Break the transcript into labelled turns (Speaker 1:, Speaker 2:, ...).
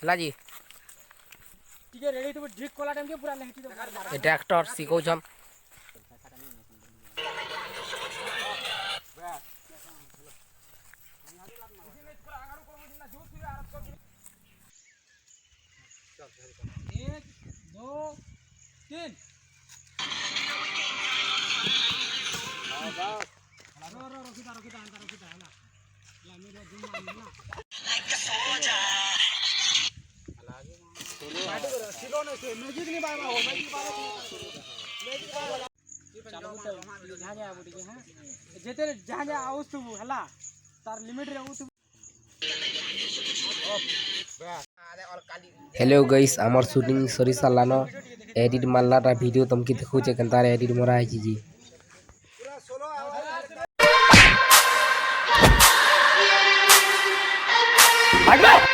Speaker 1: ହେଲା ଜି
Speaker 2: ଟିକେ ରେଡି ଥିବ ଢିକ୍ କଲା ଟାଇମ୍ के पूरा लेहटी
Speaker 1: ଏ ଟ୍ରାକ୍ଟର ଶିଖଉଛନ୍
Speaker 2: एक दो तीन रखिता ହେଲା लामी रे जुम मारना सिलो ने से मैजिक नहीं बाबा हो मैजिक बाबा चलो तो जहां जा बुटी हां जेते जहां जा आउस तू हला तार लिमिट रे आउस
Speaker 1: हेलो गाइस आमर शूटिंग सरी सालानो एडिट मारलाटा वीडियो तुमके देखौचे केनतार एडिट मरा है जी
Speaker 2: पूरा सोलो
Speaker 1: हटबे